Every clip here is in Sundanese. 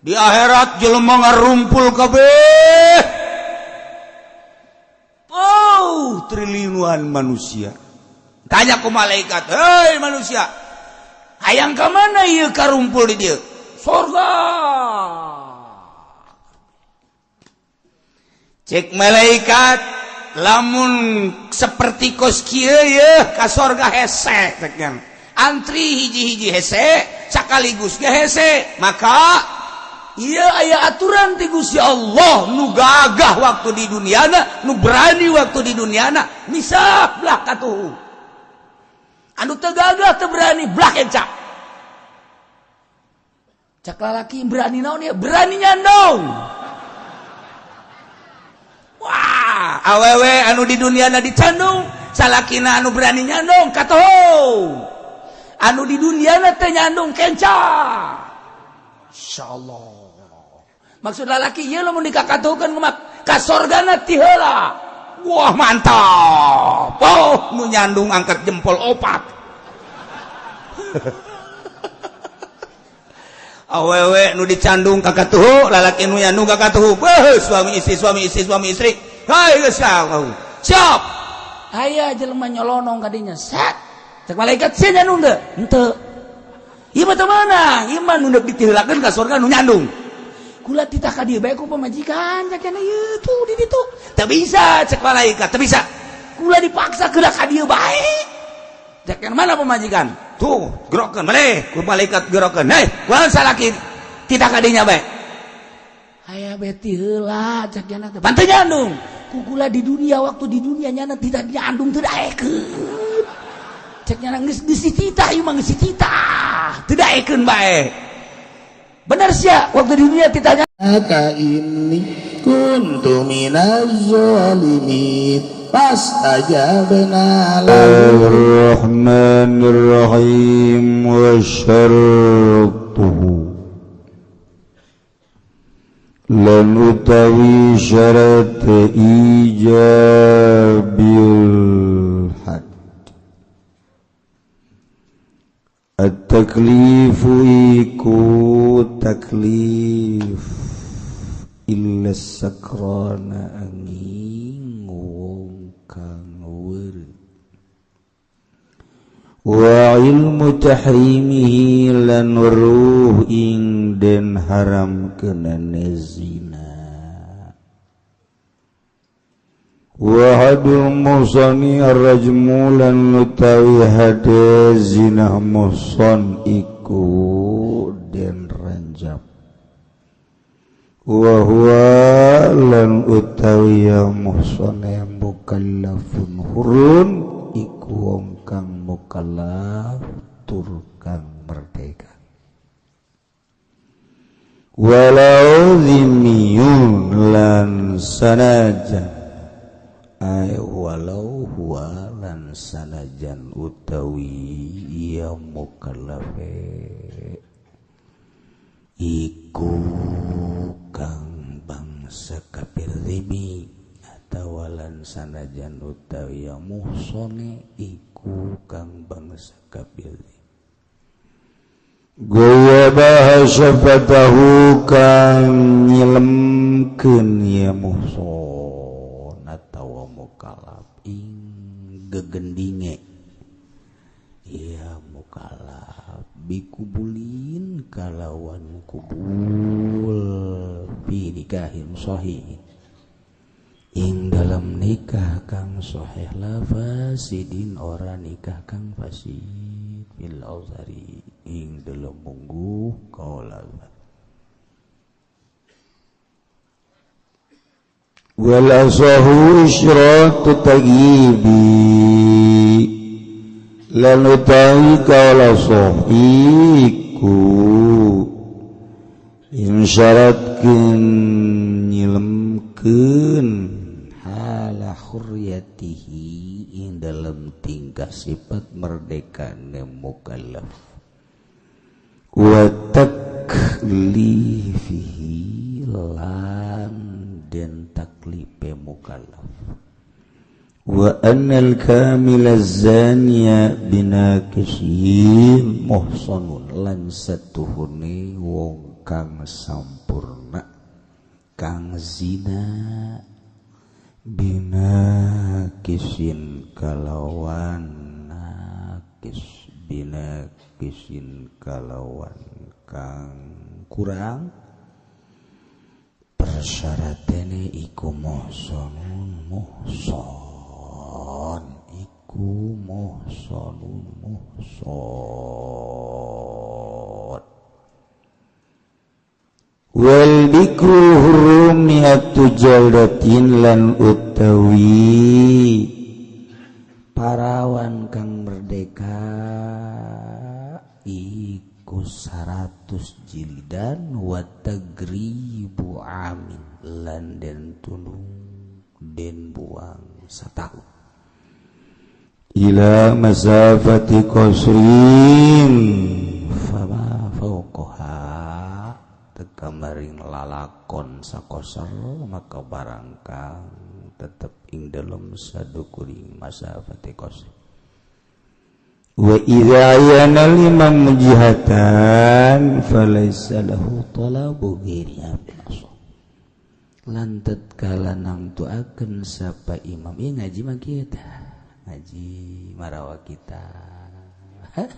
di akhirat jelema ngarumpul kabeh triliunan manusia. Tanya ku malaikat, hei manusia, hayang ka mana ieu karumpul di dieu? Surga. Cek malaikat, lamun seperti kos kieu ye ka surga hese teknya. Antri hiji-hiji hese, sakaligus ge hese, maka ieu aya aturan ti Gusti Allah nu gagah waktu di duniana, nu berani waktu di duniana, misah belah katuhu. Anu teu gagah teu berani belah encak. Cak lalaki berani naon ya? Berani nyandong. Wah, awewe anu di duniana dicandung, salakina anu berani nyandong katuhu. Anu di duniana teu nyandung kenca. Insyaallah. Maksud lalaki ieu lamun dikakatukeun ka sorgana ti heula. Wah mantap. Oh, nu nyandung angkat jempol 4. Awewe nu dicandung ka katuhu, lalaki nu nyandung ka katuhu. Suami istri. Hai geus kau. Siap. Aya jelema nyolonong ka dinya. Set. Cek malaikat sia nyandung teu? Henteu. Ieu mah teu mana? Ieu mah nu ditiheulakeun ka surga nu nyandung. Kula titah ka dieu bae ku pamajikan cak kana ieu tuh di ditu. Teu bisa cek malaikat, teu bisa. Kula dipaksa keula ka dieu bae. Cek kana mana pamajikan? Tuh, gerokeun maneh ku malaikat gerokeun. Hei, kunaon salaki titah ka dinya bae? Aya beti heula cek kana teh. Banteu nyandung. Ku kula di dunia waktu di dunia nyana tidak nyandung teu daekeun. Cek nyana geus titah ieu mah geus titah. Teu daekeun bae. Benar sia waktu di dunia ditanya maka ini kuntu minaz zalimin fastajabna lahu Ar-Rahmanir-Rahim wa syaratuhu lan utawi syarat ijabil had at-taklifu iku taklif illa sakrana angin wong kang weureu wa ilmu tahrimihi lan weruh ing den haram kenane zina wa hadul musani ar-rajmu lan utawi hade zina muson iku den ranjab wa huwa lan utawi muhsane mukallafun hurun iku wong kang mukallaf tur kang merdeka walau zimmiyun lan sanajan ay walau huwa lan sanajan utawi ia mukallafe iku kang bangsa kafir zimmi atawa lan sanajan utawi ia muhsone iku kang bangsa kafir gaya bahasa fatahu kang nyilemkeun ia muhson atawa mukallaf ing gegendinge ya mukallaf bikubulin kalawan kubul fi nikahin sahih ing dalam nikah kang sahih la fasidin ora nikah kang fasid fil auzari ing dalam mungguh kaula wala sahu isyratu tagibi lan utawi kaula sahiku insyaratkeun nyilemkeun hala hurriyatihi ing dalam tingkah sifat merdeka mukallaf wa taklifihi lan dan taklife mukallaf wa annal kamilaz zaniya binakisyin muhsanun lan satuhune wong kang sampurna kang zina bina kisin kalawan nakis bina kisin kalawan kang kurang persyaratene iku muhson iku muhson wal bikru hurumiyatu jaldatin lan utawi parawan kang merdeka iku 100 jildan wa tagribu amin lan den tunung den buang satahun ila masafati qasrin fama fauqaha tekamaring lalakon sakosar maka barangkang tetep ing dalam sadukuring masafati qasrin wa idza ayana liman mujihatan falaysa lahu talabu ghiriha bilaso lantet kala nang tuakeun sapa imam ieu ngaji mah kita ngaji marawa kita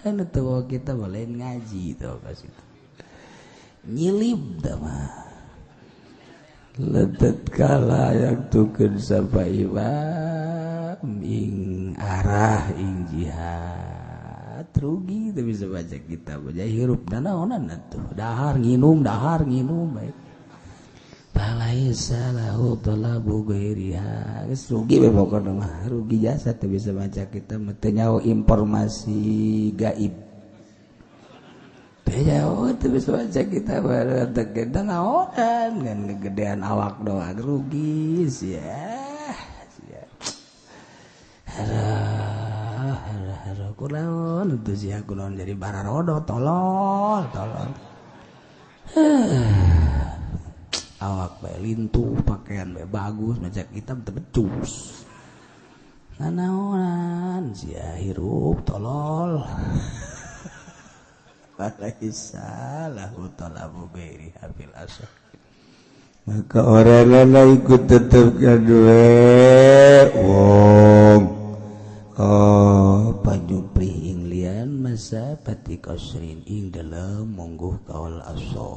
anu teu kita boleh ngaji teu kasih nyilib da mah lantet kala yang tukeun sapa imam ing arah ing jihad rugi teu bisa baca kitab baca hirup dan naonan atuh dahar nginum baik balaisa lahu talabu ghairiha geus rugi we pokona mah rugi jasa teu bisa baca kitab teu nyaho informasi gaib teu nyaho teu bisa baca kitab teu gede naonan ngan gedean awak doang rugi sia kunaon itu sih kunaon jadi bararodo tolol awak bae lintuh pakaian bae bagus macam hitam tebecus nanaonan sia hirup tolol walaisa lahu talabu ghairi hafil asar maka orang lain ikut tetap kadue wong panyupri ing lian masa pati qasrin ing dalam mungguh kaul aso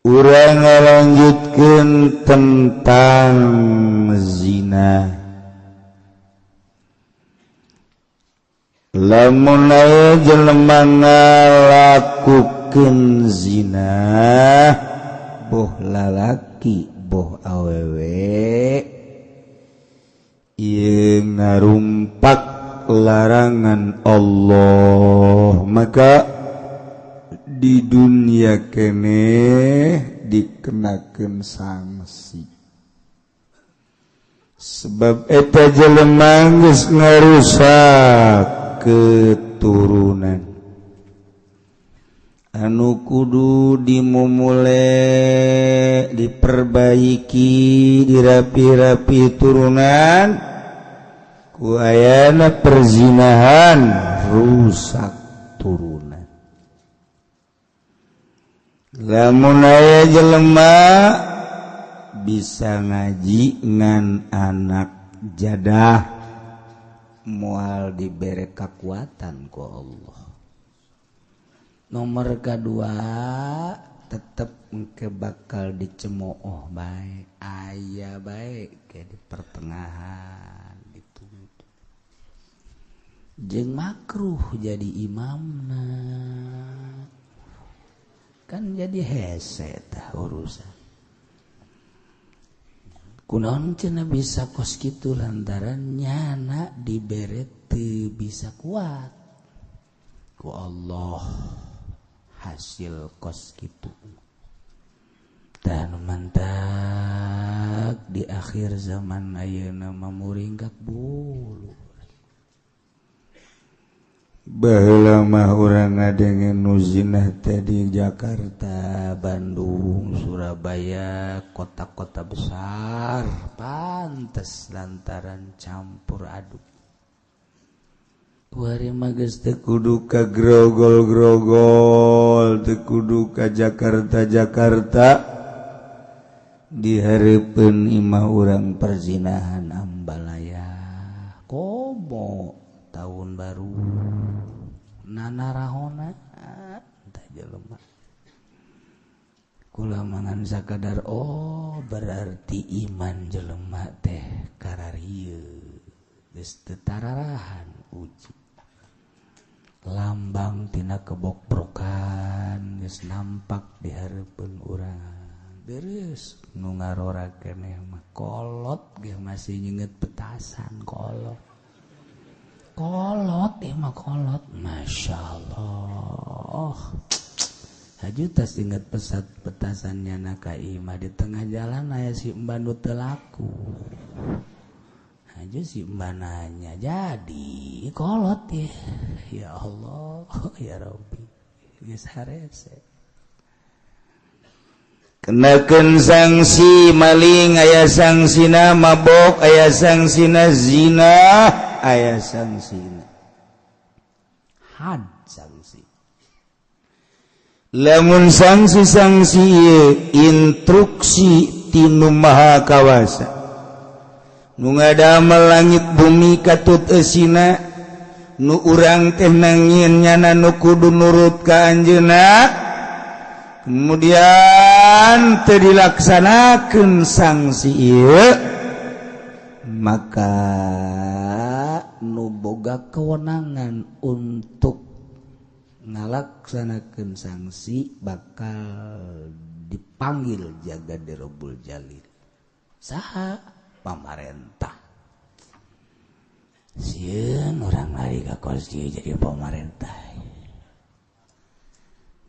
urang ngalanjutkeun tentang zina lamun aya jelema ngalakukeun zina boh lalaki boh awewe ieu ngarumpak larangan Allah maka di dunia keneh dikenakeun sanksi sebab eta jelema geus ngarusak keturunan anu kudu dimumule diperbaiki dirapi-rapi turunan ku ayana perzinahan rusak turunan lamun aya jelema bisa ngaji ngan anak jadah moal dibere kekuatan ku Allah. Nomor kedua tetap engke bakal dicemooh baik aya baik kayak di pertengahan gitu jeung makruh jadi imamna kan jadi hese tah urusan kunaon cenah bisa kos kitu lantaran nyana dibere teu bisa kuat ku Allah hasil kos gitu dan mantak di akhir zaman ayeuna mamuringgak bulu baheula mah urang ngadengen nu zinah teh di Jakarta, Bandung, Surabaya, kota-kota besar pantes lantaran campur aduk Wari mages teu kudu ka grogol-grogol, teu kudu ka Jakarta dihareupeun imah urang perzinahan ambalaya. Komo tahun baru nanarahona tah jelema. Kula mangan sakadar berarti iman jelema teh kararieu geus teu tararahan uji. Lambang tina kebokbrokan geus nampak di hareupeun urang. Beres nu ngarora keneh mah kolot ge masih nyeungeut petasan kolot. Kolot mah kolot, masyaallah. Haju tas inget pesat petasannya ka imah di tengah jalan aya si mbah nu teu laku. Haju si mbah nanya, jadi kolot ya. Ya Allah, ya Rabbi. Geus harese. Kenakeun sanksi maling, aya sangsina mabok, aya sangsina zina, aya sangsina had sanksi. Lamun sanksi instruksi tinu maha kawasa nu ngadamel langit bumi katut eusina, nu urang teh nangieun nyana nu kudu nurut ka anjeunna, kemudian teu dilaksanakeun sanksi ieu, maka nu boga kewenangan untuk ngalaksanakeun sanksi bakal dipanggil Jagade Rabbul Jalil. Saha? Pamarentah. Sieun urang lari ka kursi jadi pamarentah.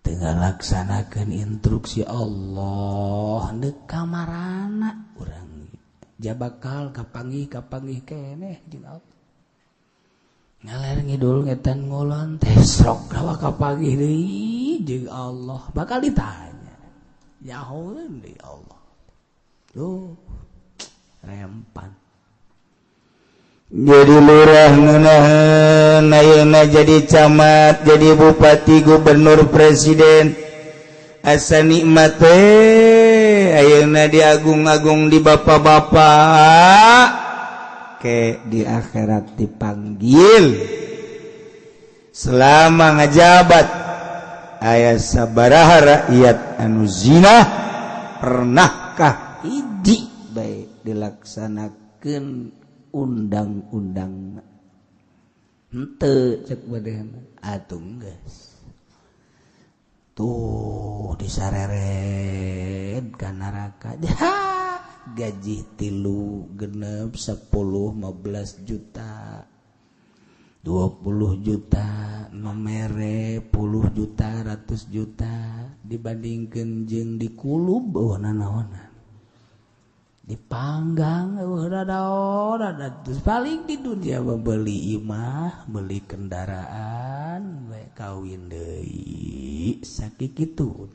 Teu ngalaksanakeun instruksi Allah neuk kamarana urang jabakal kapanggih keneh jeung Allah. Ngaler ngidul ngetan ngulon teh srok kawa kapanggih deui jeung Allah bakal ditanya. Yahoeun deui Allah. Tuh rempan. Jadi lurah ngeunaheun, ayeuna jadi camat, jadi bupati, gubernur, presiden. Asa nikmat teh ayeuna diagung-agung di bapak-bapak, ke di akhirat dipanggil. Selama ngajabat aya sabaraha rakyat anu zina, pernahkah hiji bae dilaksanakeun undang-undang henteu cek badehna atuh geus tuh disareret ka neraka gaji 3 genep 10 15 juta 20 juta nomere 10 juta 100 juta dibandingkeun jeung di kulub naon-naonan dipanggang terus paling di dunia beli imah beli kendaraan kawin deui sakitu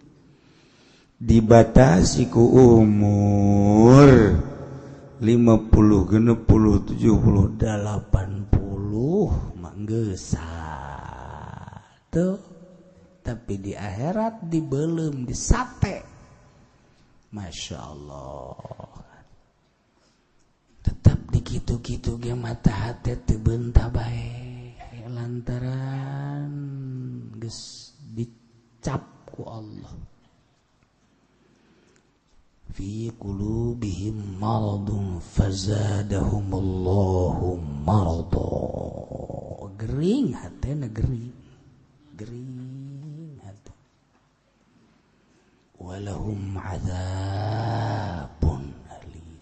dibatasi ku umur 50 genep 10 70 80 mah geus tapi di akhirat dibelem disate Masya Allah tetap di kitu-kitu ge mata hati teu beunta bae lantaran geus dicap ku Allah fi qulubihim maradun fazadahumullahu marada gering hatena gering hati walahum adzabun alim.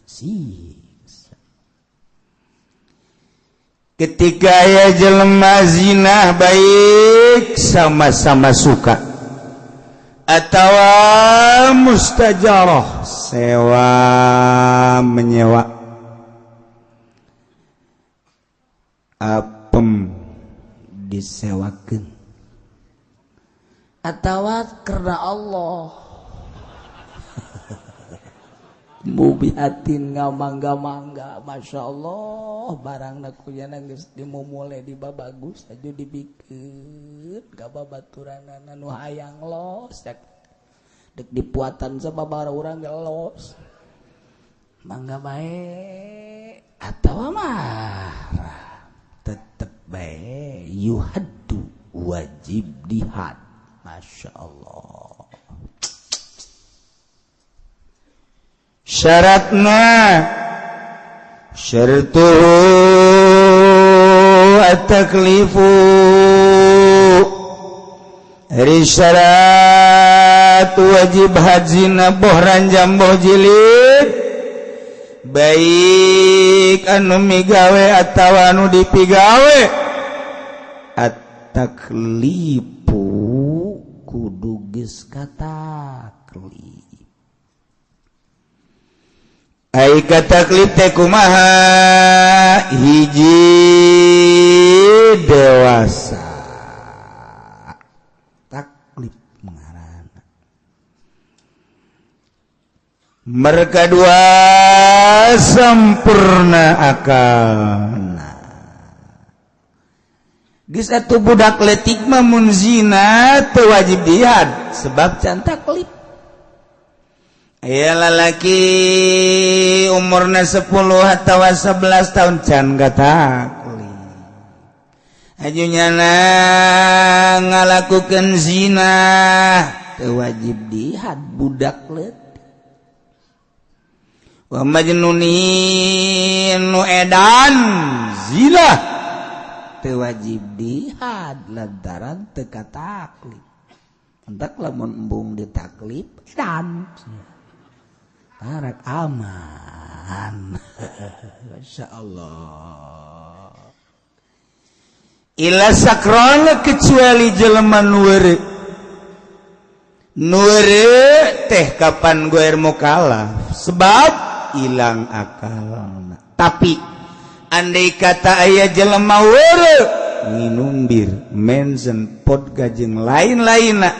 Ketika aya jelema zina baik sama-sama suka atawa mustajarah sewa menyewa apem disewakeun atawa karena Allah mubiatin ngamangga-mangga, Masya Allah barang nakuyana geus dimumule di babagus aju dibikeun ka babaturanana nu hayang los dek dipuatan sababaraha urang geus mangga bae atawa mah tetep bae yuhaddu wajib dihad. Masya Allah. Syaratna syartu at-taklifu hari syarat wajib hajina bohran jamboh jilid baik anu migawe atawa anu dipigawe at-taklifu kudu geus kataklif. Ai kataklif teh kumaha hiji dewasa taklif ngaranna mereka dua sempurna akalna geus atuh budak leutik mah mun zina teu wajib dihad sebab can taklif. Aya lalaki umurna 10 atawa 11 tahun can gataklif. Ajunyana ngalakukeun zina teu wajib dihad budak leutik. Wa majnunin nu edan zina teu wajib dihad lantaran teu kataklif. Entak lamun embung ditaklif edan. Tarak aman. Masya Allah. Ila sakrona kecuali jelema nuere. Nuere teh kapan goer mukallaf sebab hilang akalna. Tapi andai kata aya jelema weure nginum bir, mensen, podga jeung lain-lainna.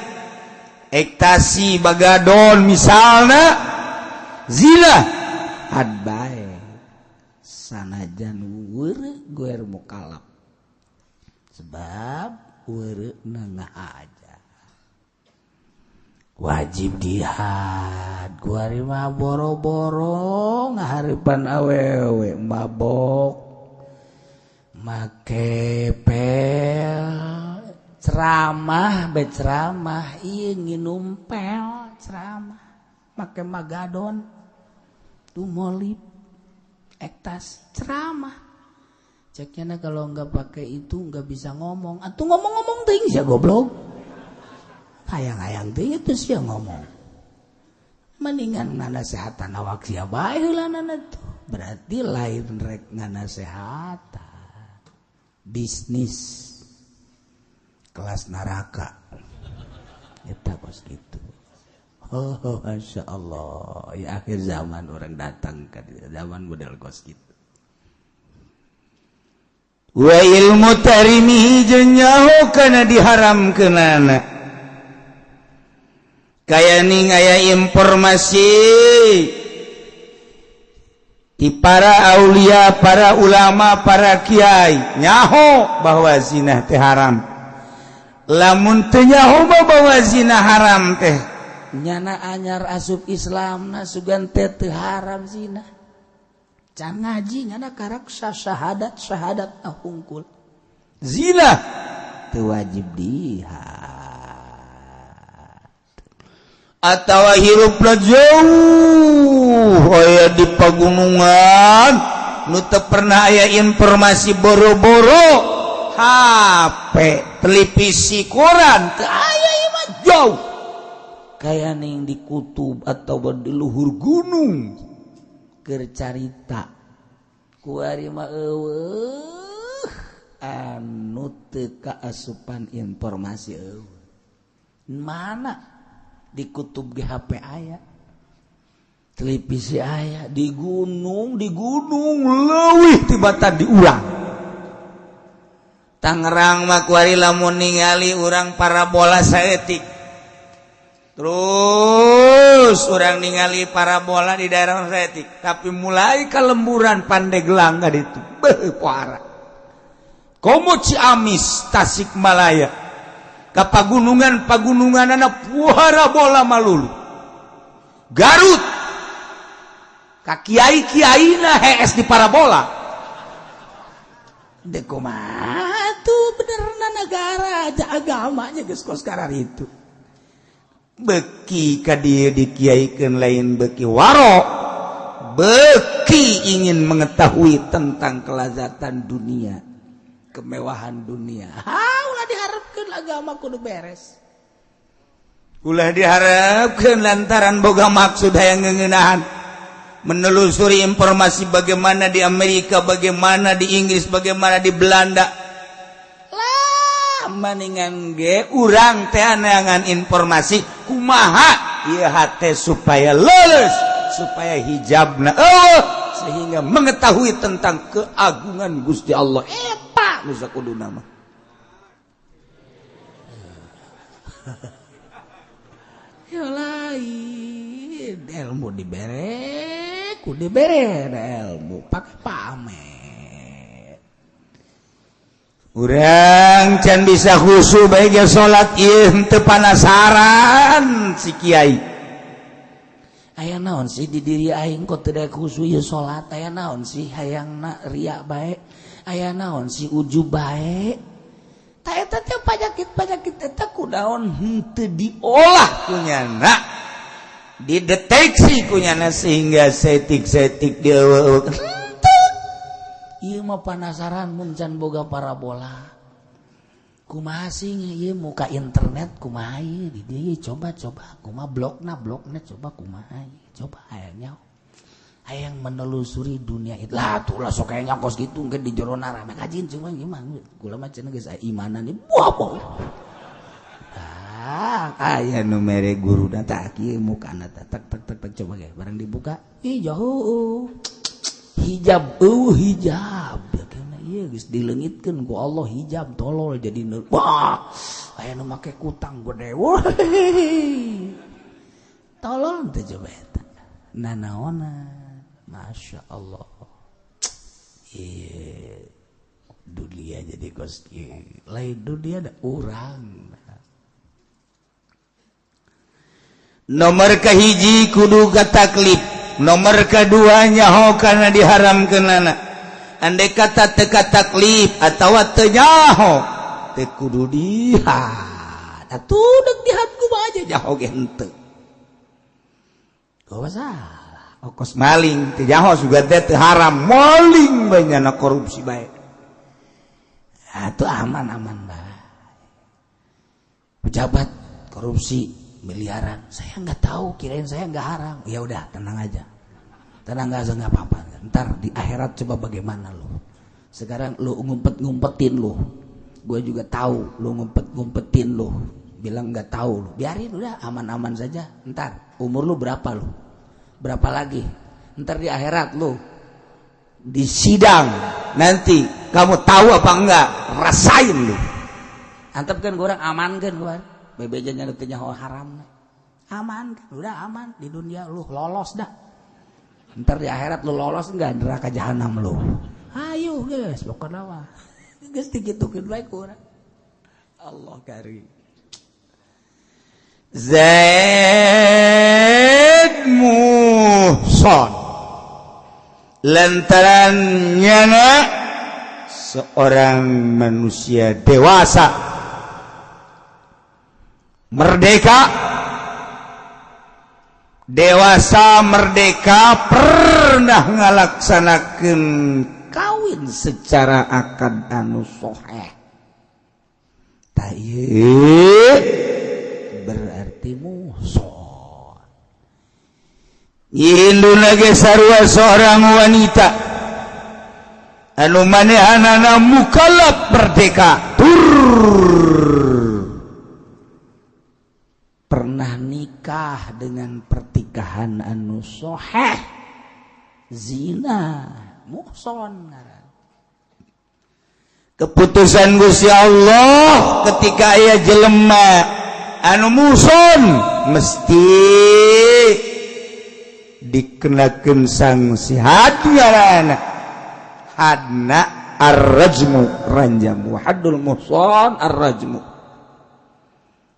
Ektasi bagadon misalna zina had bae sanajan weure goer mukallaf sebab weure ngahaja wajib dihad. Guari mah boro-boro ngaharipan awewe mabok make pel ceramah ceramah ieu nginum pel ceramah make magadon tuh molip ektas ceramah ceknya kalau nggak pakai itu nggak bisa ngomong atuh ngomong-ngomong ting sia goblok hayang-hayang ting itu sia ngomong mendingan nganasehatan awak sia bae heulanana tuh berarti lain rek nganasehatan bisnis kelas neraka eta kos gitu. Oh, Masya Allah. Ya akhir zaman orang datang ke zaman model kos gitu. Wa ilmu tarimi jenyaho kana diharamkeunana. Kaya ning aya informasi di para aulia, para ulama, para kiai nyaho bahwa zina teh haram. Lamun teu nyaho bahwa zina haram teh nyana anyar asup Islam na sugan teh teu haram zina can ngaji nyana karak syahadat na hungkul zina teu wajib dihad atawa hirupna jauh aya di pagunungan nu teu pernah aya informasi boro-boro HP televisi koran teu aya ieu mah jauh kaya ning di kutub atau di luhur gunung keur carita ku ari mah eueuh anu teu kaasupan informasi eueuh mana di kutub ge HP aya televisi aya di gunung leuwih tibatan diulang Tangerang mah ku ari lamun ningali urang parabola saeutik terus terus orang ningali parabola di daerah Retik, tapi mulai kelemburan Pandeglang gak itu parah. Komo Ciamis Tasikmalaya ke pagunungan anak parabola malulu. Garut ka kiai-kiaina HS di parabola. Dek kumaha tuh benerna negara aja agamanya geus kos karar itu. Beki ka dieu dikiaikeun lain beki waro. Beki ingin mengetahui tentang kelazatan dunia, kemewahan dunia. Ulah diharapkeun agama kudu beres. Ulah diharapkeun lantaran boga maksud hayang ngeuneunahan menelusuri informasi bagaimana di Amerika, bagaimana di Inggris, bagaimana di Belanda. Lah maningan ge urang teh neangan informasi kumaha ieu hate supaya lulus, supaya hijabna sehingga mengetahui tentang keagungan Gusti Allah. Eta nu sakuduna mah. Ya lain ilmu dibere, kudu dibere ilmu pakai pamer. Urang can bisa khusyuk bae ge salat ieu teu panasaran si kiai. Aya naon sih di diri aing kok teu daek khusyuk ieu salat, aya naon sih hayangna riya bae, aya naon sih ujub bae. Ta eta teh panyakit eta kunaon henteu diolah kunyana, dideteksi kunyana sehingga setik-setik dieueuh. Ieu mah panasaran mun can boga parabola. Kumaha sih ieu muka internet kumaha ieu di dieu coba kumaha blogna coba kumaha coba hayang hayang menelusuri dunia itu. Lah tuh lah sok aya nyangkos kitu engke di jero rame kajin cuma gimana kula mah cenah geus imanan ieu buah. Aya nu mere guruna tah kieu mukana teh tek coba ge bareng dibuka jauh hijab ya kana ieu geus dileungitkeun ku Allah hijab tolol jadi wah aya nu make kutang gede tolol teh coba eta nanaona. Masya Allah. Dunia jadi kos lain dunia ada orang. Nomor kahiji kudu taklif. Nomor kedua nyaho karena diharamkeunana. Andai kata teu taklif atawa teu nyaho teu kudu dihad. Atuh deuk dihad kumaha aja nyaho ge henteu. Kumaha salah. Okos maling teu nyaho juga teh haram maling banyana korupsi bae. Atuh aman-aman bae. Pejabat korupsi miliaran, saya enggak tahu, kirain saya enggak haram. Ya udah, tenang aja. Tenang aja enggak apa-apa. Ntar di akhirat coba bagaimana lu. Sekarang lu ngumpet-ngumpetin lu. Gue juga tahu lu ngumpet-ngumpetin lu. Bilang enggak tahu lu. Biarin udah aman-aman saja. Ntar umur lu berapa lu? Berapa lagi? Ntar di akhirat lu di sidang nanti kamu tahu apa enggak? Rasain lu. Antep kan orang aman kan gua. Bebejannya teu nyaho haram. Aman kan? Udah aman di dunia lu lolos dah. Ntar di akhirat lu lolos enggak neraka jahanam lu. Ayo guys, pokokna mah. Geus digitukeun bae ku urang. Allah karim. Zaid Muhson lantarannya seorang manusia dewasa merdeka pernah ngalaksanakeun kawin secara akad anu sahih. Ta berarti muhson. Induna ge sarua seorang wanita anu manehanana mukallaf merdeka pernah nikah dengan pertikahan anu sahih zina muhson. Keputusan Gusti Allah ketika aya jelema anu muson mesti dikenakeun sanksi hadna ar-rajmu ranjam wa haddul muson ar-rajmu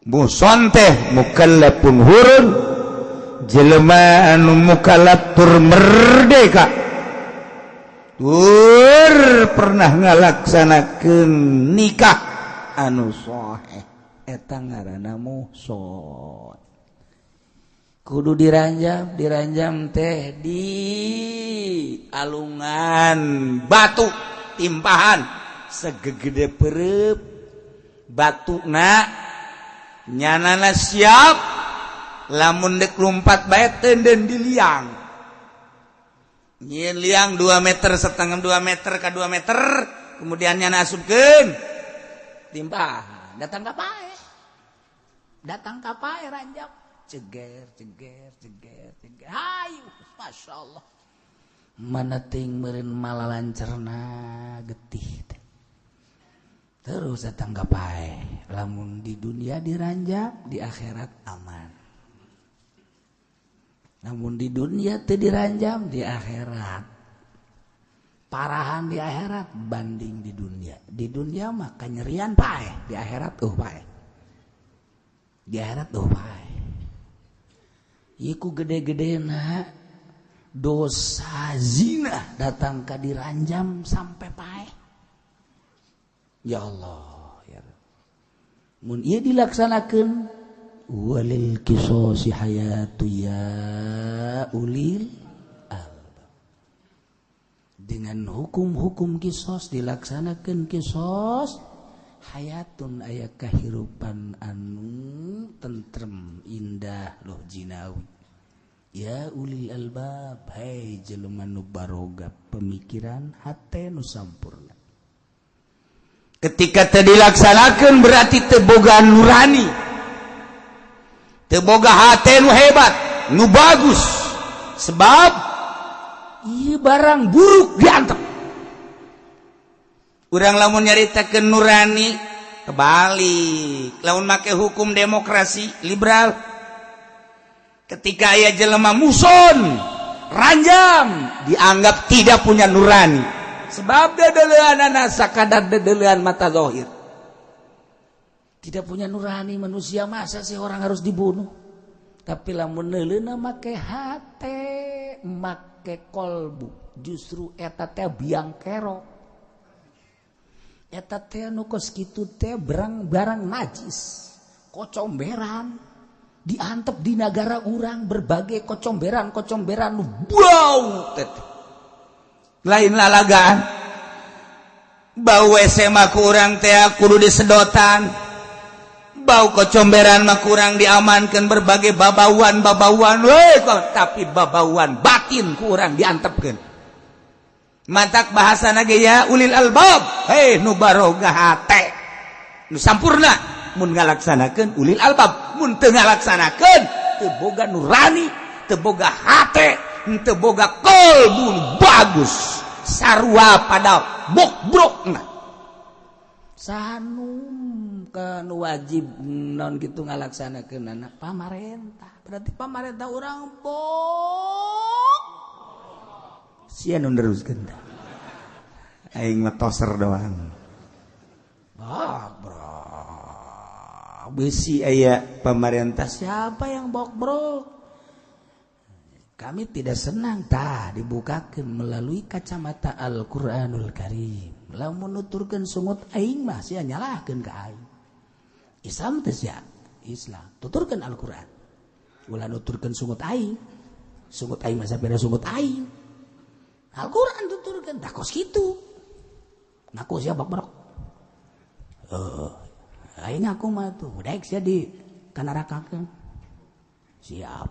muson teh mukallafun hurun jelema anu mukallaf tur merdeka tur pernah ngalaksanakeun nikah anu sahih eta ngaranna muhson kudu diranjam teh di alungan batu timpahan segegede pereup batuna nyanana siap lamun dek lumpat bae tenden diliang nyeun liang 2 meter setengah 2 meter ka 2 meter kemudian nyana asupkeun timpahan datang ka pae ranjam ceger hayu masya Allah mana ting meureun malalancerna getih teh terus datang ka pae lamun di dunia diranjam di akhirat aman namun di dunia teu diranjam di akhirat parahan di akhirat banding di dunia mah kanyerian pae di akhirat pae di akhirat pae iku gede-gedena dosa zina datang ka diranjam sampai pae ya Allah ya mun ieu dilaksanakeun walil qisasi hayatu ya ulil albab dengan hukum-hukum qisas dilaksanakeun qisas hayatun aya kahirupan anu tentrem indah loh jinawi ya ulil albab hai jelema nu baroga pemikiran hate nu sampurna ketika teu dilaksanakeun berarti teu boga nurani teu boga hate nu hebat nu bagus sebab ieu barang buruk diantep urang lamun nyaritakeun nurani kebalik lamun make hukum demokrasi liberal ketika aya jelema muson ranjam dianggap tidak punya nurani sebab dedeleuanana sakadar dedeleuan mata zahir tidak punya nurani manusia masa sih orang harus dibunuh tapi lamun neuleuna make hate make kolbu justru eta teh biang kerok eta teh nu kos kitu teh barang najis kocomberan diantep di negara urang berbagai kocomberan nu bau teh lain lalagaan bau WC mah ku urang teh kudu disedotan bau kocomberan mah kurang diamankan berbagai babauan tapi babauan batin kurang diantepkeun mantak bahasana ge ya ulil albab hei nu baroga hate nu sampurna mun ngalaksanakeun ulil albab mun teu ngalaksanakeun teu boga nurani teu boga hate teu boga qalbu bagus sarua pada bok-brokna sanum kan wajib non gitu ngalaksanakeun anak pamarentah berarti pamarentah urang bok sia nu neruskeun aing mah toser doang bro besi aya pamarentah siapa yang bok bro kami tidak senang dibukakeun melalui kacamata Al-Qur'anul Karim lamun nuturkeun sungut aing mah sia nyalahkeun ka aing Islam teh sia Islam tuturkeun Al-Qur'an ulah nuturkeun sungut aing mah sapira sungut aing Al-Qur'an tuturkeun tah kos kitu ngaku sia bak-brok aing ngaku mah tuh daek sia di kanarakakeun siap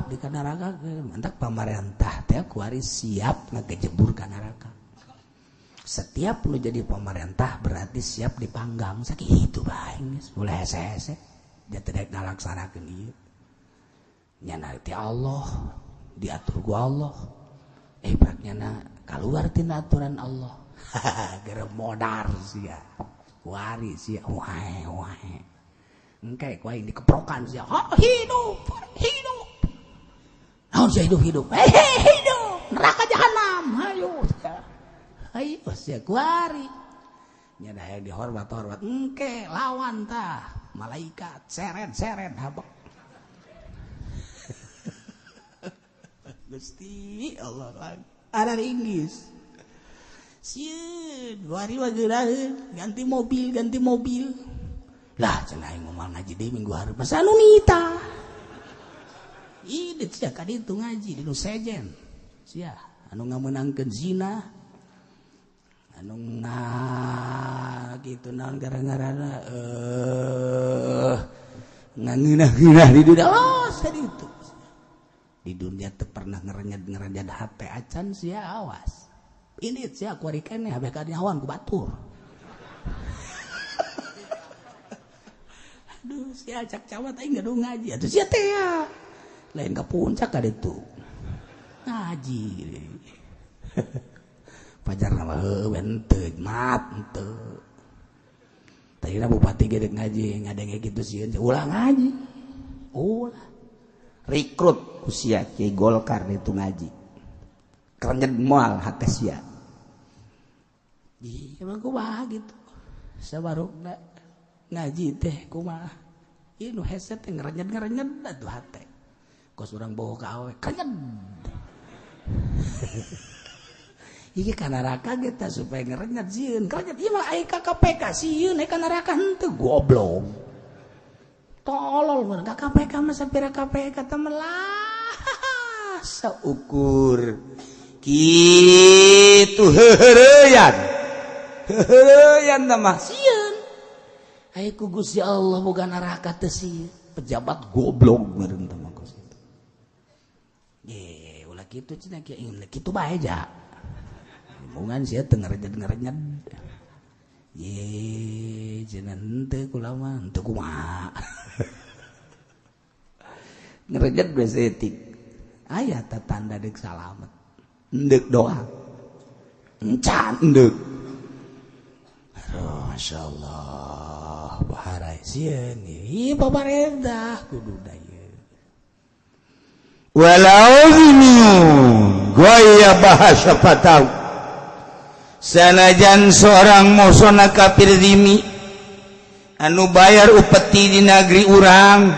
di kanarakakeun mantak pamarentah teh kuari siap ngagejebur ka neraka setiap lu jadi pemerintah berarti siap dipanggang sakitu bae geus mulai hese-hese dia teu daek ngalaksanakeun ieu nyana ti Allah diatur ku Allah praknyana kaluar tina aturan Allah gara modar sia kuari sia wae engke ku aing dikeprokan sia hidup naon sia hidup hidup neraka jahanam ayo sia kuari nya daya dihormat engke lawan tah malaikat seret habak Gusti Allah ada ringgis sieun wari wageuraheun ganti mobil lah cenah aing moal ngaji deui minggu hareup masa anu nita ide sia ka ditu ngaji di nu sejen sia anu ngameunangkeun zina anu kitu naon gara-garana ngangeunah-ngeunah di dunia sia ditu di dunia teu pernah ngerenyet hate acan sia awas ini sia kuari keneh habeh ka nyawan ku batur aduh sia acak cawat aing gaduh ngaji atuh sia teh ya lain ka puncak ka ditu ngaji pajar nama heuh teu maaf teu tadina bupati ge ngaji ngadenge kitu sieun ulah ngaji ulah rekrut usia Kiai Golkar itu ngaji kerenyet moal hate sia emang kumaha gitu sabarukna ngaji teh kumaha ieu nu headset teh ngerenyet atuh hate kos urang bawa ka awe kerenyet iki ka neraka ge tah supaya ngerenyet sieun kerenyet ieu mah aya ka KPK sieun aya ka neraka henteu goblok tolol mun ka KPK mah sapira KPK teh melah saukur kitu heureuyan mah sieun aya ku Gusti Allah boga neraka teh sieun pejabat goblok meureun teh mah ye ulah kitu cenah kitu bae ja hubungan sia teu ngarenyet ye cenah henteu kula mah henteu kumaha ngarenyet geus etik aya tanda deuk salamet endek doa encan endek masyaallah baharai sieun ieu pamarentah kudu daya walau ini gaya bahasa patau sanajan seorang mosona kafir zimi anu bayar upeti di negeri urang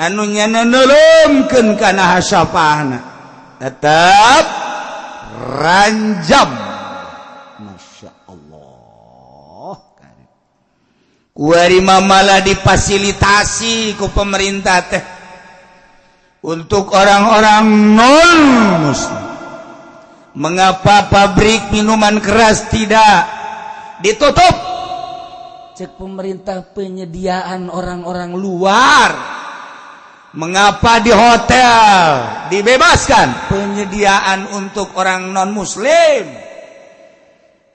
anu nyana nolongkeun kana hasapahna tetap ranjam masyaallah kuari malah difasilitasi ku pemerintah teh untuk orang-orang non muslim. Mengapa pabrik minuman keras tidak ditutup? Cek pemerintah penyediaan orang-orang luar. Mengapa di hotel dibebaskan penyediaan untuk orang non-muslim?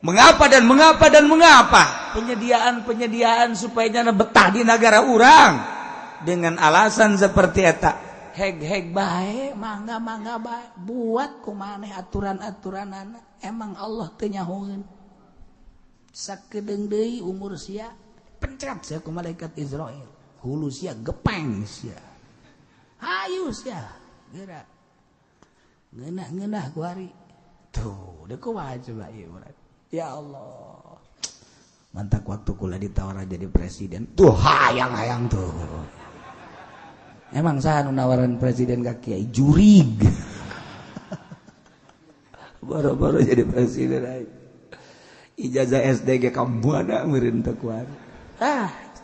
Mengapa dan mengapa dan mengapa? Penyediaan supaya jangan betah di negara orang dengan alasan seperti eta. Heg bae, mangga bae, buat kumaneh aturan-aturan emang Allah teu nyahoeun. Sakedeung deui umur sia pencet sia ku malaikat Israel. Hulu sia gepeng sia. Hayu sia geura. Ngeunah ku ari. Tuh, deuk kumaha coba ieu urang. Ya Allah. Mantak waktu kula ditawar jadi presiden. Tuh hayang-hayang tuh. Emang saha nu nawaran presiden ka Kiai jurig. Boro-boro jadi presiden aja. Ijazah SD ge ka buana meureun teu kuat.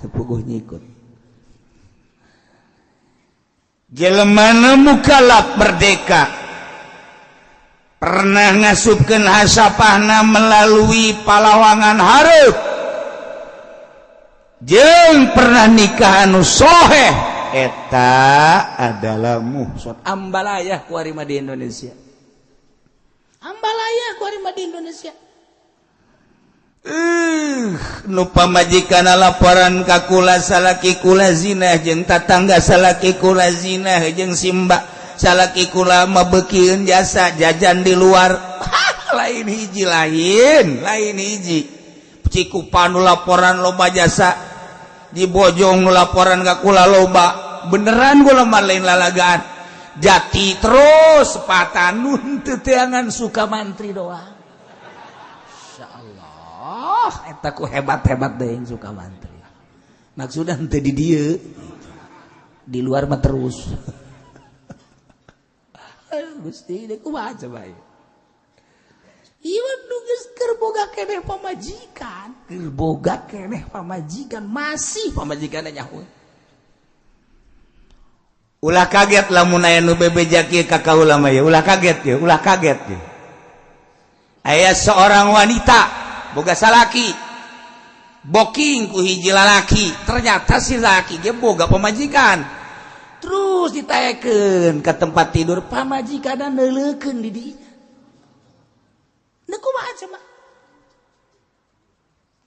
Teu puguh nyikut. Jelema mukallaf merdeka pernah ngasupkeun hasapahna melalui palawangan hareup. Jeung pernah nikah anu soheh. Eta adalah muhsot ambalayah ku ari di Indonesia. Ambalayah ku ari di Indonesia. Nu pamajikanna laporan ka kula salaki kula zina jeung tatangga salaki kula zina jeung simba salaki kula mabeukeun jasa jajan di luar. Lain hiji. Cikupa nu laporan loba jasa, di Bojong nu laporan gak kula loba, beneran gue lemah lain lalagaan, Jati terus Patanun teteangan Sukamantri doang. Insya Allah, eta ku hebat-hebat deh yang Sukamantri. Maksudnya ente di dia, di luar mah terus. Gusti, deh kumaha coba ya. Iwan nugas kerboga keneh pamajikan, kerboga keneh pamajikan, masih pamajikan nyaho. Ulah kaget lamun aya nu bebeja kieu ka kaula mah ya, ulah kaget ya, ulah kaget ya. Aya seorang wanita boga salaki, booking ku hiji lalaki, ternyata si laki ge boga pamajikan. Terus ditayakeun ke tempat tidur pamajikanna neuleukeun di dieu. Deku macam mah,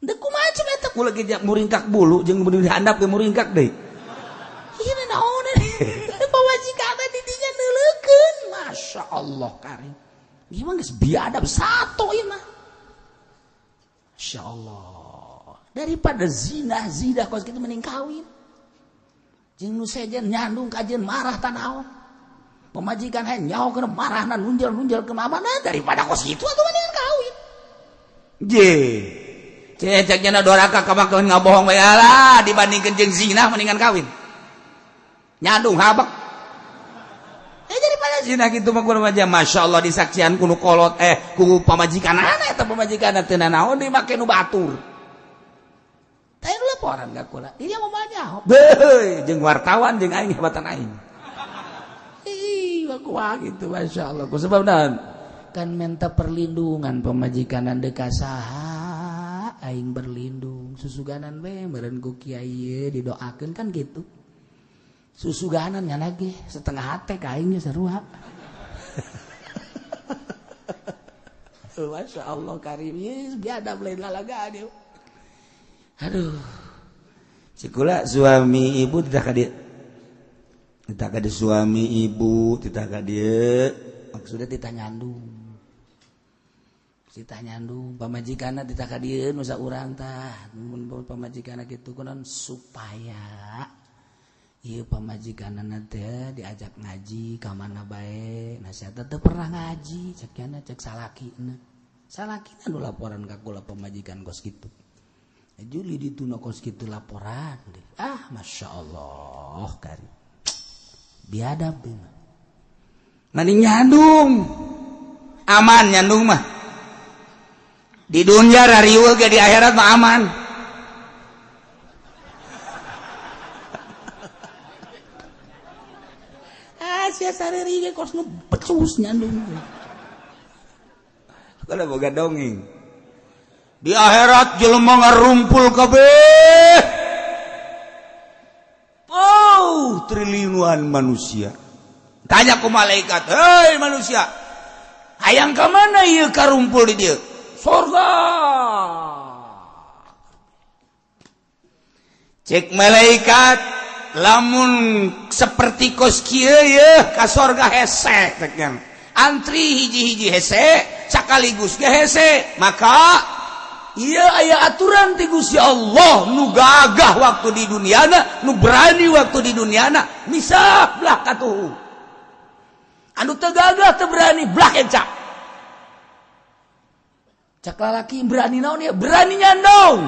deku macam eta kula ge muringkak bulu jeung bener dihandap ge muringkak deui. Ieu naon eta pamajikanna di dinya neuleukeun, masyaallah karim. Ieu mah geus biadab sato ieu mah. Masyaallah. Daripada zina kos kitu mending kawin. Jeung nu sejen nyandung kajeun marah tanaon. Pemajikan nyaho kena marah nunjal ke mana daripada kos itu atau mendingan kawin. Ceceknya doraka kamakon ngabohong bae lah dibandingkeun jeung zina mendingan kawin. Nyandung habak. Daripada zina kitu mah kudu aja masyaallah disaksian ku nu kolot ku pamajikanana eta pamajikanna teu naon dimake nu batur. Teh laporan ka kula. Ieu mah nyaho. Beuh jeung wartawan jeung aing hebatan aing. Wah gitu, masya Allah. Sebab naon? Kan minta perlindungan pemajikan anda kasaha, aing berlindung. Susuganan we, meureun ku kiai didoakeun kan gitu. Susuganan nya lagi setengah hate ka aing sarua. Masya Allah karim, yes, biadab lain lalagaan yuk. Aduh, cikula suami ibu tidak kadir. Tidak ada suami ibu, tidak ada dia, maksudnya tidak nyandung, pamajikanna tidak ada dia, nusa urang tah, pamajikanna gitu kunan supaya, iya pamajikanna nanti diajak ngaji, kamana bae, nasihat tetep pernah ngaji, ceknya cek salakina nu laporan kakula pamajikan kos gitu, Juli dituna kos gitu laporan, masya Allah kari. Biadab mah. Mending nyandung. Aman nyandung mah. Di dunia rariweuh ge di akhirat mah aman. Sia sareri ge kosna becus nyandung. Kada boga dongeng. Di akhirat jelema ngarumpul kabeh. Triliunan manusia. Tanya ku malaikat, hei manusia, hayang ke mana ieu karumpul di dieu? Surga. Cek malaikat, lamun seperti kos kieu ye ka surga hese teknya. Antri hiji-hiji hese, sakaligus ge hese, maka iya aya aturan ti Gusti Allah nu gagah waktu di duniana, nu berani waktu di duniana, misah belah katuhu. Anu teu gagah teu berani belah encak. Cak lalaki berani naon ya? Berani nyandong.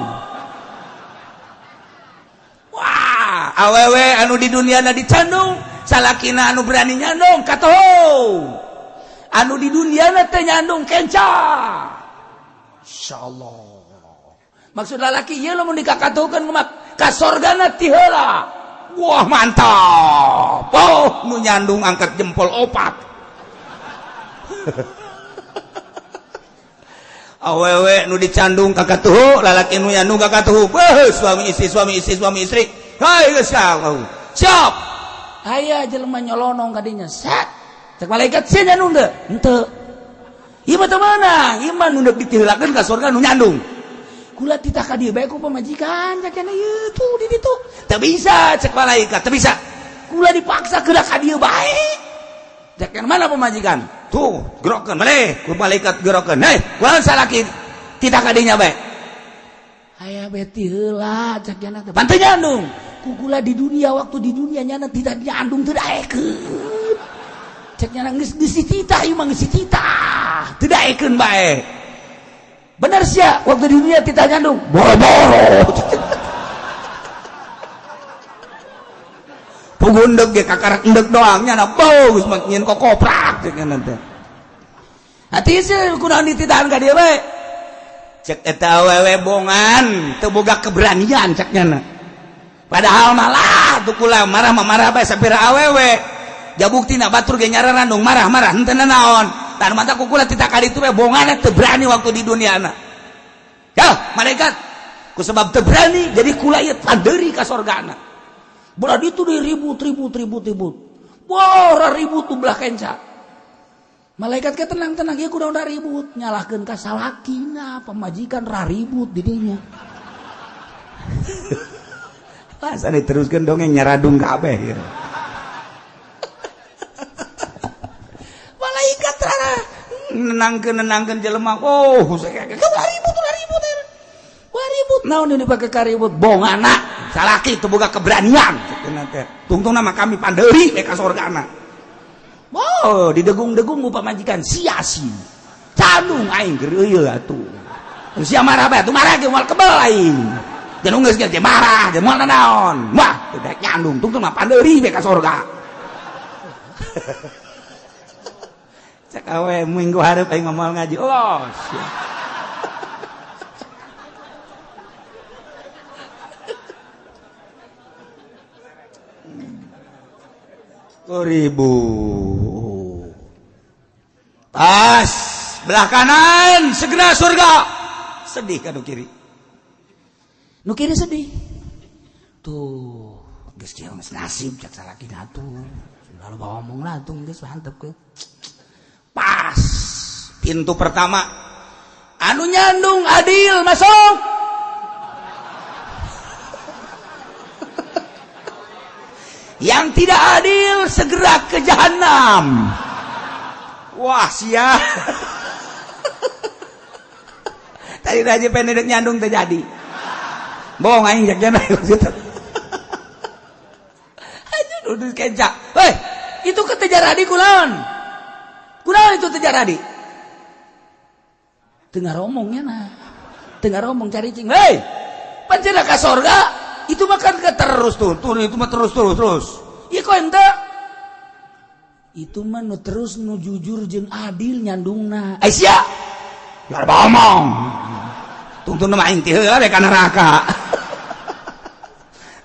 Wah, awewe anu di duniana dicandung, salakina anu berani nyandong katuhu. Anu di duniana teh nyandung kenca. Insyaallah. Maksud lalaki ieu lamun dikakatukeun ka sorgana ti heula. Wah mantap. Oh, nu nyandung angkat jempol 4. Awewe nu dicandung ka katuhu, lalaki nu nyandung ka katuhu. Suami istri. Hai geus siap. Aya jelema nyolonong ka dinya. Set. Cek malaikat sia nyandung teu? Henteu. Ieu mah teu meunang, ieu mah nu ditiheulakeun ka surga nu nyandung. Kula titah ka dieu bae ku pamajikan jakana ieu tuh di ditu. Teu bisa cek malaikat, teu bisa. Kula dipaksa kedah ka dieu bae. Jakana mana pamajikan? Tuh, gerokeun malih ku malaikat gerokeun. Hei, kunaon salaki titah ka dinya bae? aya beti heula cek nya teh panteu nyandung kukula di dunia waktu di dunia nyana tidak nyandung teu daekeun cek nya geus disicita ieu mah geus disicita teu daekeun bae bener sia waktu di dunia tidak nyandung boro-boro pugundeg ge kakarak endeg doang nya bau geus makin kokoprak cek nya teh hati sih kunaon dititahan ka dieu bae cek eta awewe bongan teu boga keberanian cek nya padahal malah tuh kula marah bae sapira awewe jabuktina batur ge nyararandung marah-marah henteu naon tan mata ku kula tita kali itu we bongan teu berani waktu di duniana ya malaikat ku sebab teu berani jadi kula ieu pandeuri ka sorgana berarti itu ribut wah ribut tuh belah kenca malaikat ke tenang ya kuda udah ribut nyalahkeun ka salakina pemajikan ribut didinya masa diteruskeun dongeng nyaradung kabeh ya. Malaikat nenangkeun jelema oh ribut naon ini pake karibut bongana salaki teu boga keberanian tungtung nama kami pandeuri ka sorgana oh didegung-degung ku pamajikan sia-si candung aing keur ieu atuh sia marah bae atuh marah ge moal kebel aing jeung geus ge marah jeung moal naon wah teu daek nyandung tungtung mah pandeuri ka sorga cek awe minggu hareup aing moal ngaji Allah ribu pas belah kanan segera surga sedih kan nu kiri sedih tuh geus kieu geus nasib cak salakina atuh lalu bawa omong lah tuh geus mantep ke pas pintu pertama anu nyandung adil masuk yang tidak adil segera ke jahanam. Wah sia tadi aja pendek nyandung terjadi bohong aing jak jana aja duduk kencak hei itu ketejaradi kunaon itu tejaradi tengah romongnya nah tengah romong cari cing hei pancena ka sorga itu makan ke terus tuh itu mah terus iya kok ente itu mah nu terus nu jujur jeung adil nyandungna Aisyah biar ngomong tungtung nama aing teh heula ka neraka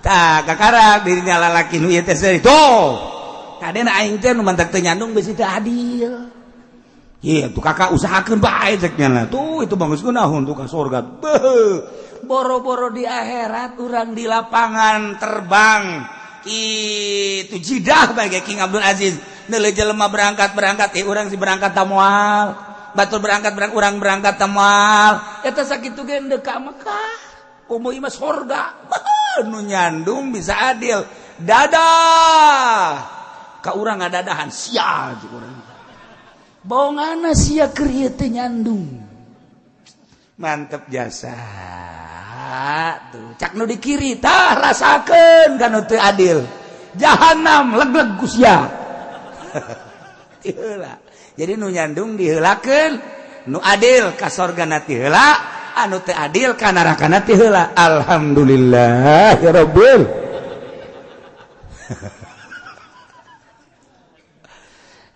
tah kakara dirinya lalaki nu ieu teh seuri tuh kadena aing teh nu mantak teu nyandung bisi teu adil ieu tuh kakak usahakeun bae cek nya tuh itu bagus kunaon tuh ka surga boro-boro di akhirat urang di lapangan terbang itu jidah bagi King Abdul Aziz neuleuh jelema berangkat urang si berangkat tamual batur berangkat urang berangkat tamual eta sakitu ge endeu ka Mekah komo ieu mah surga nu nyandung bisa adil dadah ka urang ngadadahan sia urang baongana sia keur ieu teh nyandung mantep jasa tuh cak nu di kiri tah rasakeun kana teu adil jahanam leg-leg ku sia tiheula jadi nu nyandung diheulakeun nu adil ka sorgana tiheula anu teu adil ka nerakana tiheula alhamdulillah ya rabbil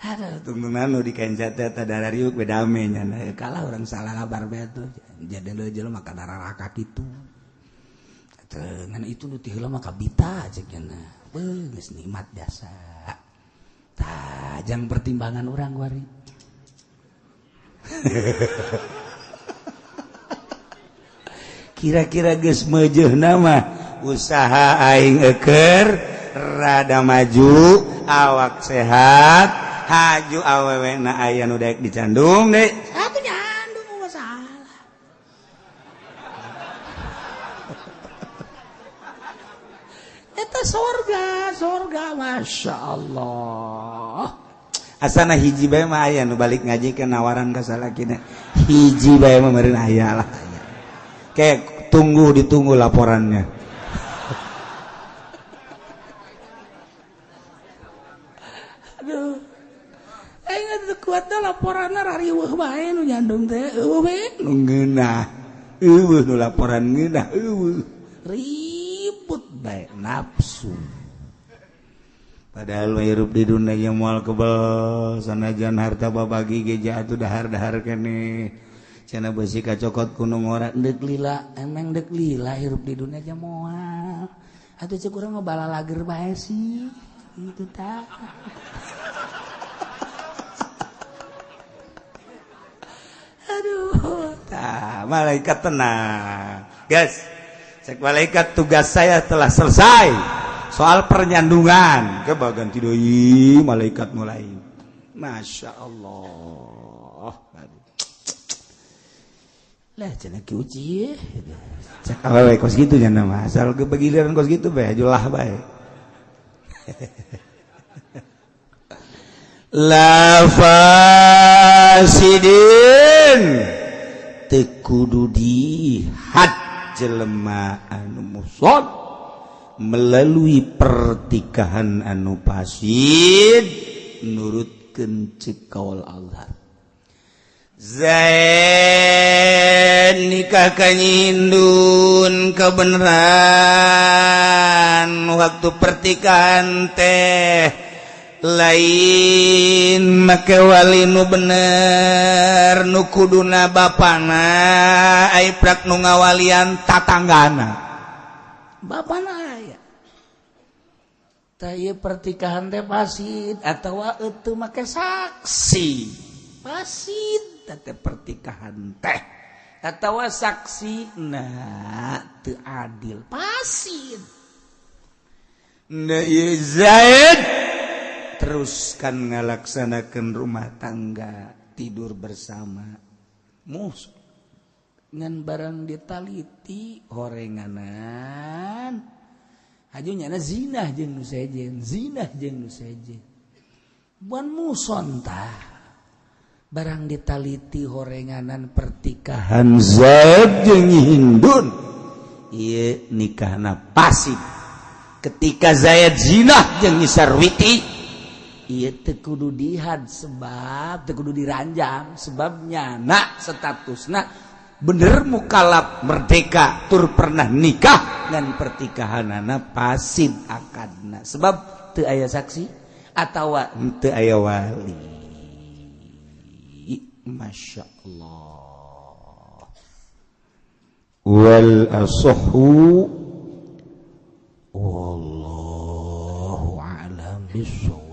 ada tungtungan nu dikencet teh darariuk bedame nya kalah urang salah kabar bae tuh jadi lo jelema ka neraka kitu ngan itu nu ti heula mah kabita cek nya geus nikmat biasa tah jang pertimbangan urang wari kira-kira geus meujeuhna mah usaha aing eukeur rada maju awak sehat haju awewena aya nu daek dicandung deui atuh nyandung masalah eta sorga Masya Allah asana hiji bae mah aya nu balik ngaji ke nawaran ka salakina hiji bae mah meureun aya lah kayak ditunggu laporannya. Aduh. Aing kuatna laporanna rariweuh bae nu nyandung teh, eueuh we Nu ngeunah. Eueuh nu laporan ngeunah, eueuh. ribut bae nafsu. Padahal hirup di dunia yang moal kebal sanajan harta babagi geja atuh dahar-dahar keneh. Cenah beusi kacokot kunung ora Deuk lila, emang deuk lila hirup di dunia aja moal. Atuh ceuk urang mah bala lager bae sih. Itu tah. Aduh, tah malaikat tenang. Guys, cek malaikat tugas saya telah selesai. Soal pernyandungan ke bagan tidoi malaikat mulai. Masya Allah. lah cenah ki uji. Cek awewe kos gitu nya nama. Asal ke bagiliran kos gitu bae ajulah bae. La fasidin teu kudu dihad jelema anu musod melalui pertikahan anu fasid nurutkeun cekaul Allah. Zaid nikah kanyindun kebenaran waktu pertikahan teh lain make wali nu bener nu kuduna bapana ai prak nu ngawalian tatanggana Bapana aya. Tah ieu pertikahan teh fasid atawa eueuh make saksi. Fasid teh pertikahan teh atawa saksi teu adil. Fasid. Na ieu Zaid teruskan ngalaksanakeun rumah tangga tidur bersama mus ngan barang ditaliti horenganan hajunyana zinah jeung nu sejen buan muson tah barang ditaliti horenganan pertikahan Zaid jeung Hindun ieu nikahna fasid. Ketika Zaid zinah jeung Sarwiti ieu teu kudu dihad sebab teu kudu diranjang sebabnya nak statusna bener mukalaf merdeka tur pernah nikah ngan pertikahanana fasid akadna sebab teu aya saksi atawa teu aya wali. Masya Allah. Wal asahhu wallahu a'lam bissawab.